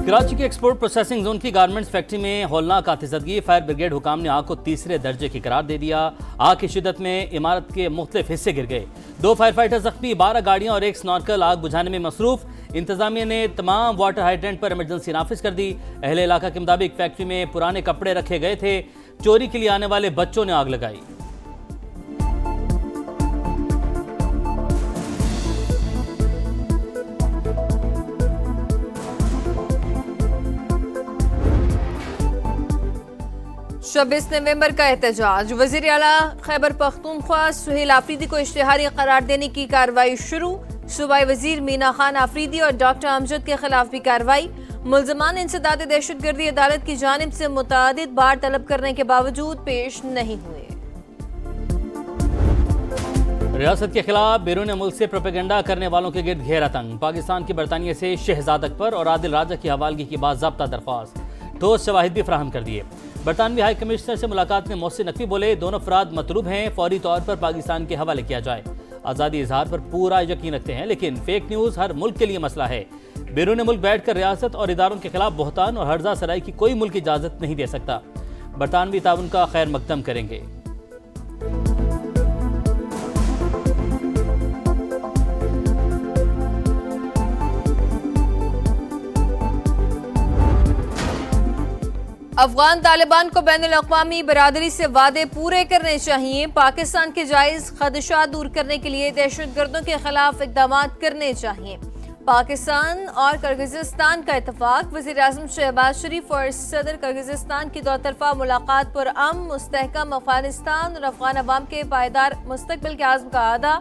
कराची के export processing zone की garments factory में हौलनाक आतिशबाजी। फायर ब्रिगेड हुकाम ने आग को तीसरे दर्जे की करार दे दिया। आग की शिद्दत में इमारत के मुख्तलिफ हिस्से गिर गए। 2 फायर फाइटर जख्मी, 12 गाड़ियां और 1 स्नॉर्कल आग बुझाने में मसरूफ। इंतजामिया ने तमाम वाटर हाइड्रेंट पर इमरजेंसी नाफिज कर दी। अहले इलाका के मुताबिक फैक्ट्री में पुराने कपड़े रखे गए थे। चोरी के लिए आने वाले बच्चों ने आग लगाई। छब्बीस नवंबर का एहतजाज। वज़ीर आला खैबर पख्तूनख्वा सुहेल आफरीदी को इश्तिहारी करार देने की कार्रवाई शुरू। सूबाई वजीर मीना खान आफरीदी और डॉक्टर अमजद के खिलाफ भी कार्रवाई। मुल्ज़मान इंसदाद दहशतगर्दी अदालत की जानिब से मुतादिद बार तलब करने के बावजूद पेश नहीं हुए। रियासत के खिलाफ बैरून मुल्क से प्रोपेगेंडा करने वालों के गिर्द घेरा तंग। पाकिस्तान की बरतानिया से शहजाद अकबर और आदिल राजा की हवालगी की बाज़ाब्ता दरख्वास्त। ठोस शवाहिद भी फराहम कर दिए। बरतानवी हाई कमिश्नर से मुलाकात में मोहसिन नकवी बोले, दोनों अफराद मतलूब हैं, फौरी तौर पर पाकिस्तान के हवाले किया जाए। आज़ादी इजहार पर पूरा यकीन रखते हैं, लेकिन फेक न्यूज़ हर मुल्क के लिए मसला है। बैरून मुल्क बैठकर रियासत और इदारों के खिलाफ बहतान और हर्जा सराई की कोई मुल्क इजाज़त नहीं दे सकता। बरतानवी ताउन का खैर मकदम करेंगे। अफगान तालिबान को बैनुल अक़वामी बरादरी से वादे पूरे करने चाहिए। पाकिस्तान के जायज़ खदशात दूर करने के लिए दहशतगर्दों के खिलाफ इक़दाम करने चाहिए। पाकिस्तान और किर्गिज़स्तान का इत्तफाक। वज़ीर आज़म शहबाज शरीफ और सदर किर्गिज़स्तान की दोतरफा मुलाकात पर मुस्तहकम अफगानिस्तान और अफगान अवाम के पायदार मुस्तक़बिल के आज़म का आदा।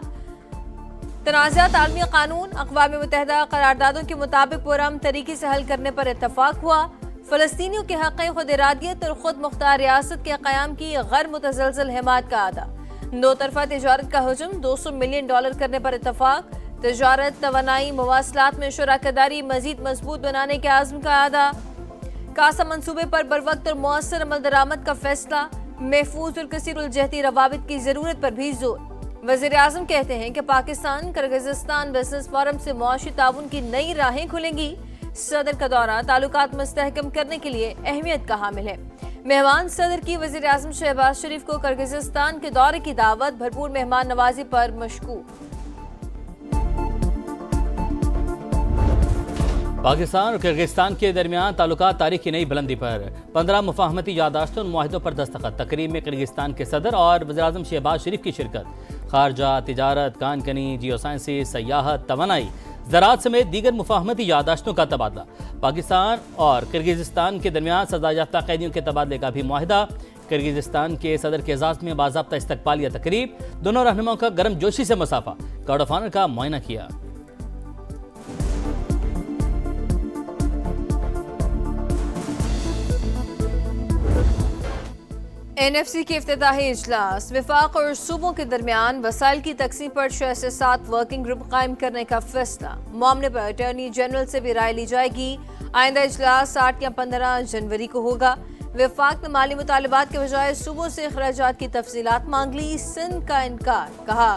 तनाज़ात आलमी कानून अक़वाम मुत्तहिदा करारदादों के मुताबिक पुरअमन तरीके से हल करने पर इत्तफाक हुआ। फ़लस्तीनियों के हक़ खुद इरादियत और खुद मुख्तार रियासत के क़याम की गैर मुतज़लज़ल हिमायत का आदा। दो तरफ़ा तिजारत का हजम $200 मिलियन करने पर इत्तफाक। तिजारत, तवानाई, मवासलात में शराकतदारी मज़ीद मजबूत बनाने के आज़म का आदा। कासा मनसूबे पर बरवक्त और मौसर अमल दरामद का फैसला। महफूज और कसीरुल-जहती रवाबित की ज़रूरत पर भी जोर। वज़ीर आज़म कहते हैं कि पाकिस्तान किर्गिज़स्तान बिजनेस फोरम से मुआशी ताउन की नई राहें खुलेंगी। सदर का दौरा ताल्लुकात मुस्तहकम करने के लिए अहमियत का हामिल है। मेहमान सदर की वज़ीर आज़म शहबाज शरीफ को किर्गिज़स्तान के दौरे की दावत। भरपूर मेहमान नवाजी पर मशकूक। पाकिस्तान और किर्गिस्तान के दरमियान ताल्लुकात तारीख की नई बुलंदी पर। 15 मुफाहमती यादाश्तों और मुआहिदों पर दस्तखत। तकरीब में किर्गिस्तान के सदर और वज़ीर आज़म शहबाज शरीफ की शिरकत। खारजा, तिजारत, कानकनी, जियो साइंसिस, सयाहत, तवानाई, ज़राअत समेत दीगर मुफाहमती यादाश्तों का तबादला। पाकिस्तान और किर्गिज़स्तान के दरमियान सजा याफ्ता कैदियों के तबादले का भी मुआहिदा। किर्गिज़स्तान के सदर के एजाज़ में बाज़ाब्ता इस्तकबालिया तकरीब। दोनों रहनुमाओं का गर्म जोशी से मसाफा। गार्ड ऑफ ऑनर का मुआयना किया। NFC के इफ्तिताही इजलास। विफाक और सूबों के दरमियान वसाइल की तकसीम पर 6 से 7 वर्किंग ग्रुप कायम करने का फैसला। मामले पर अटॉर्नी जनरल से भी राय ली जाएगी। आइंदा इजलास 8 या 15 जनवरी को होगा। विफाक ने माली मुतालबात के बजाय सूबों से अखराजात की तफसीलात मांग ली। सिंध का इनकार, कहा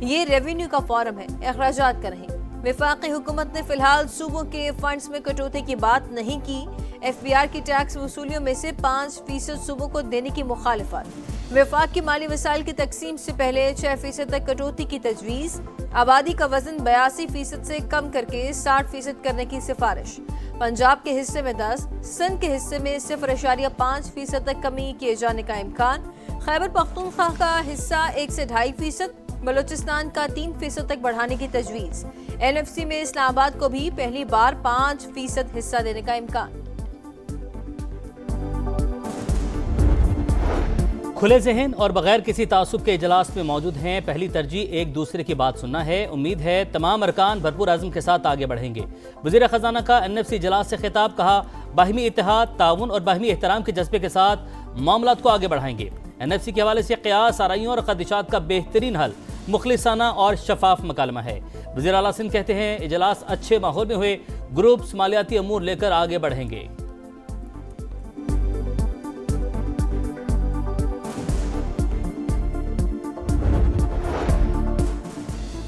ये रेवेन्यू का फॉरम है, अखराजात का नहीं। विफाकी हुकूमत ने फिलहाल सूबों के फंड्स में कटौती की बात नहीं की। FBR की टैक्स वसूलियों में से 5% सूबों को देने की मुखालिफत। विफाक की माली वसाइल की तकसीम से पहले 6% तक कटौती की तजवीज़। आबादी का वजन 82% से कम करके 60% करने की सिफारिश। पंजाब के हिस्से में 10, सिंध के हिस्से में 0.5% तक कमी किए जाने का इम्कान। खैबर पख्तूनख्वा का हिस्सा 1 से 2.5%, बलूचिस्तान का 3% तक बढ़ाने की तजवीज़। NFC में इस्लामाबाद को भी पहली बार 5% हिस्सा देने का इम्कान। खुले जहन और बगैर किसी तासुब के इजलास में मौजूद हैं। पहली तरजीह एक दूसरे की बात सुनना है। उम्मीद है तमाम अरकान भरपूर आज़म के साथ आगे बढ़ेंगे। वज़ीर ख़जाना का NFC इजलास से खिताब, कहा बाहिमी इत्तेहाद, ताउन और बाहिमी एहतराम के जज्बे के साथ मामलात को आगे बढ़ाएंगे। NFC के हवाले से क़यास, आराइयों और ख़दशात का बेहतरीन हल मुखलिसाना और शफाफ मकालमा है। वज़ीर आला सिंध कहते हैं इजलास अच्छे माहौल में हुए। ग्रुप्स मालियाती अमूर लेकर आगे बढ़ेंगे।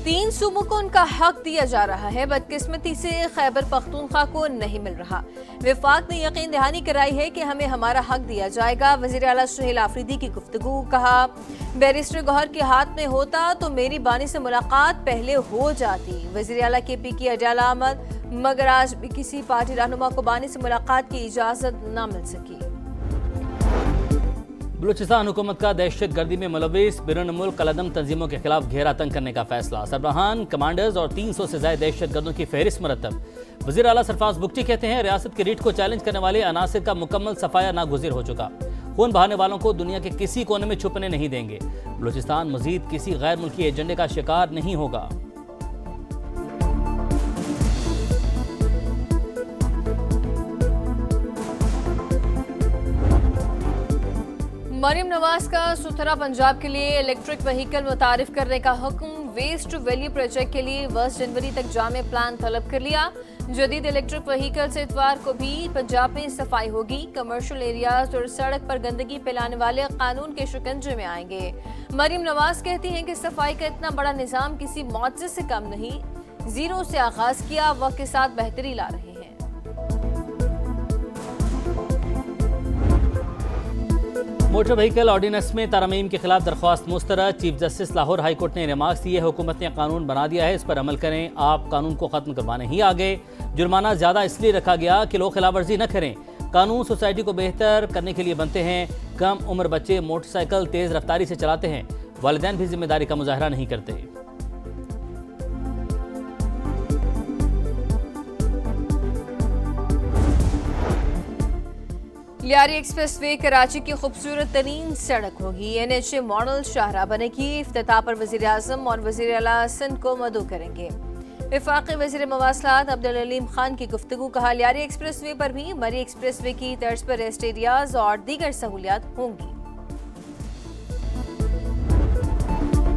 3 सूबों को उनका हक दिया जा रहा है, बदकिस्मती से खैबर पख्तूनख्वा को नहीं मिल रहा। विफाक ने यकीन दहानी कराई है कि हमें हमारा हक दिया जाएगा। वज़ीर आला सुहेल आफरीदी की गुफ्तगू। कहा, बैरिस्टर गौहर के हाथ में होता तो मेरी बानी से मुलाकात पहले हो जाती। वज़ीर आला KP की अजाला आमद, मगर आज भी किसी पार्टी रहनुमा को बानी से मुलाकात की इजाजत न मिल सकी। बलूचिस्तान हुकूमत का दहशत गर्दी में मुलविस बैरून मुल्क कलदम तंजीमों के खिलाफ घेरा तंग करने का फैसला। सरबराहान, कमांडर्स और 300 से ज्यादा दहशत गर्दों की फहरिस्त मुरतब। वज़ीर आला सरफराज बुगटी कहते हैं, रियासत की रीढ़ को चैलेंज करने वाले अनासिर का मुकम्मल सफाया नागुज़िर हो चुका। खून बहाने वालों को दुनिया के किसी कोने में छुपने नहीं देंगे। बलूचिस्तान मजीद किसी गैर मुल्की एजेंडे का शिकार नहीं होगा। मरियम नवाज का सुथरा पंजाब के लिए इलेक्ट्रिक व्हीकल मुतारिफ करने का हुक्म। वेस्ट टू वैल्यू प्रोजेक्ट के लिए 1 जनवरी तक जामे प्लान तलब कर लिया। जदीद इलेक्ट्रिक व्हीकल से इतवार को भी पंजाब में सफाई होगी। कमर्शियल एरियाज और सड़क पर गंदगी फैलाने वाले कानून के शिकंजे में आएंगे। मरियम नवाज कहती हैं कि सफाई का इतना बड़ा निजाम किसी मुआवजे से कम नहीं। जीरो से आगाज किया, वक्त के साथ बेहतरी ला रहे हैं। मोटर व्हीकल ऑर्डिनेंस में तरमीम के खिलाफ दरख्वास्त मुस्तरद। Chief justice Lahore high court ने रिमार्क्स दिए, हुकूमत ने कानून बना दिया है, इस पर अमल करें। आप कानून को खत्म करवाने ही आगे। जुर्माना ज्यादा इसलिए रखा गया कि लोग खिलाफवर्जी न करें। कानून सोसाइटी को बेहतर करने के लिए बनते हैं। कम उम्र बच्चे मोटरसाइकिल तेज रफ्तारी से चलाते हैं, वालिदैन भी जिम्मेदारी का मुजाहरा नहीं करते। लियारी एक्सप्रेसवे कराची की खूबसूरत तरीन सड़क होगी। NHA मॉडल शाहराह बनेगी। इफ्तिताह पर वज़ीर आज़म और वज़ीर आला सिंध को मदऊ करेंगे। वफाकी वज़ीर मवासलात अब्दुल अलीम खान की गुफ्तगू। कहा, लियारी एक्सप्रेसवे पर भी मरी एक्सप्रेसवे की तर्ज पर रेस्ट एरियाज और दीगर सहूलियात होंगी।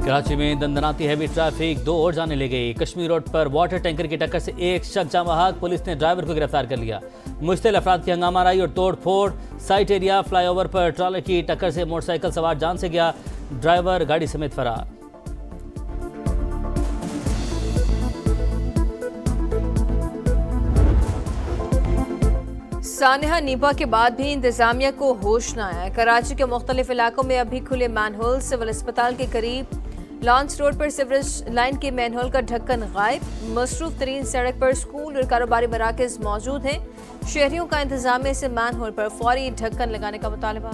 कराची में दंदनाती हैवी ट्रैफिक 2 और जाने ले गई। कश्मीर रोड पर वाटर टैंकर की टक्कर से एक शख्स जाँ बहक। पुलिस ने ड्राइवर को गिरफ्तार कर लिया। मुश्तिल अफराद की हंगामाराई और तोड़ फोड़। साइट एरिया फ्लाईओवर पर ट्रॉलर की टक्कर से मोटरसाइकिल सवार जान से गया, ड्राइवर गाड़ी समेत फरार। सानिहा नीबा के बाद भी इंतजामिया को होश न आया। कराची के मुख्तलिफ इलाकों में अभी खुले मैनहोल। सिविल अस्पताल के करीब लॉन्च रोड पर सीवरेज लाइन के मैनहोल का ढक्कन गायब। मसरूफ तरीन सड़क पर स्कूल और कारोबारी मराकज मौजूद हैं। शहरियों का इंतजामिया से मैनहोल पर फौरी ढक्कन लगाने का मुतालबा।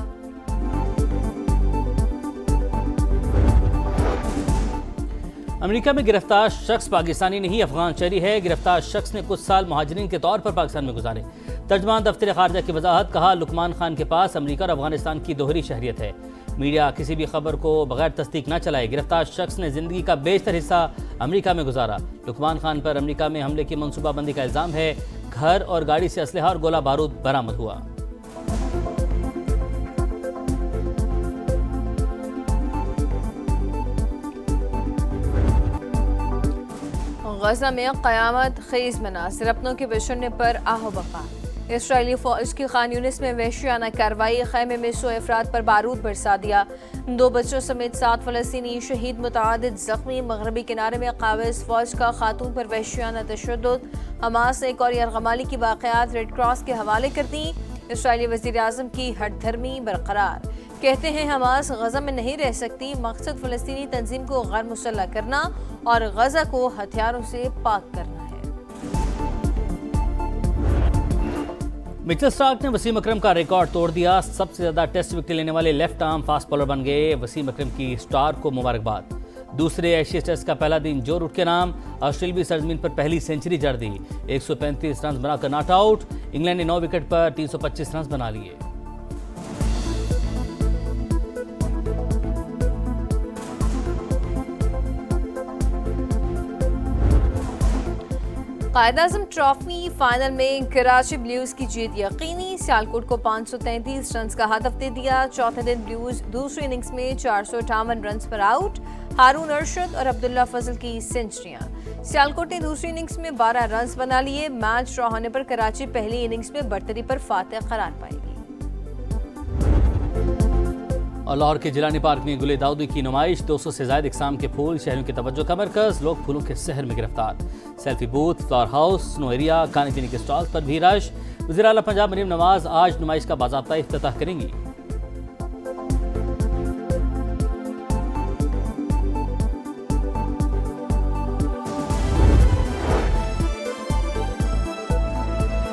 अमेरिका में गिरफ्तार शख्स पाकिस्तानी नहीं अफगान शहरी है। गिरफ्तार शख्स ने कुछ साल मुहाजिरीन के तौर पर पाकिस्तान में गुजारे। तर्जमान दफ्तर खारजा की वजाहत। कहा, लुकमान खान के पास अमेरिका और अफगानिस्तान की दोहरी शहरियत है। मीडिया किसी भी खबर को बगैर तस्दीक न चलाए। गिरफ्तार शख्स ने जिंदगी का बेशतर हिस्सा अमेरिका में गुजारा। लुकमान खान पर अमेरिका में हमले की मनसूबाबंदी का इल्जाम है। घर और गाड़ी से असलहा और गोला बारूद बरामद हुआ। गजा में क़यामत खेज मनासिर। अपनों के बिछड़ने पर आहो बका। इसराइली फौज की खान यूनिस में वहशियाना कार्रवाई। खैमे में 100 अफराद पर बारूद बरसा दिया। 2 बच्चों समेत 7 फलस्तीनी शहीद, मुतअद्दिद जख्मी। मगरबी किनारे में काबिज फौज का खातून पर वहशियाना तशद्दुद। हमास ने एक और यरगमाली की वाक़यात रेड क्रॉस के हवाले कर दी। इसराइली वज़ीर आज़म की हठधर्मी बरकरार। कहते हैं, हमास गजा में नहीं रह सकती। मकसद फलस्तीनी तंजीम को गैर मुसल्लह करना और गजा को हथियारों से पाक करना है। मिचेल स्टार्क ने वसीम अकरम का रिकॉर्ड तोड़ दिया। सबसे ज्यादा टेस्ट विकेट लेने वाले लेफ्ट आर्म फास्ट बॉलर बन गए। वसीम अकरम की स्टार्क को मुबारकबाद। दूसरे एशिया टेस्ट का पहला दिन जो रूट के नाम। ऑस्ट्रेलियाई सरजमीन पर पहली सेंचुरी जड़ दी। 135 रन बनाकर नॉट आउट। इंग्लैंड ने 9 विकेट पर 325 रन बना लिए। कायद-ए-आज़म ट्रॉफी फाइनल में कराची ब्लूज की जीत यकीनी। सियालकोट को 533 रन का हदफ दे दिया। चौथे दिन ब्लूज दूसरी इनिंग्स में 458 रन पर आउट। हारून अरशद और अब्दुल्ला फजल की सेंचुरियां। सियालकोट ने दूसरी इनिंग्स में 12 रन बना लिए। मैच ड्रॉ होने पर कराची पहली इनिंग्स में बरतरी पर फातेह करार पाएगी। और लाहौर के जिलानी पार्क में गुले दाऊदी की नुमाइश, 200 से ज्यादा इकसाम के फूल शहरों की तवज्जो का मरकज, लोग फूलों के शहर में गिरफ्तार। Selfie booth, flower house, snow area, खाने पीने के स्टॉल्स पर भी रश। वज़ीर आला पंजाब मरीम नवाज आज नुमाइश का बाज़ाब्ता इफ्तिताह करेंगी।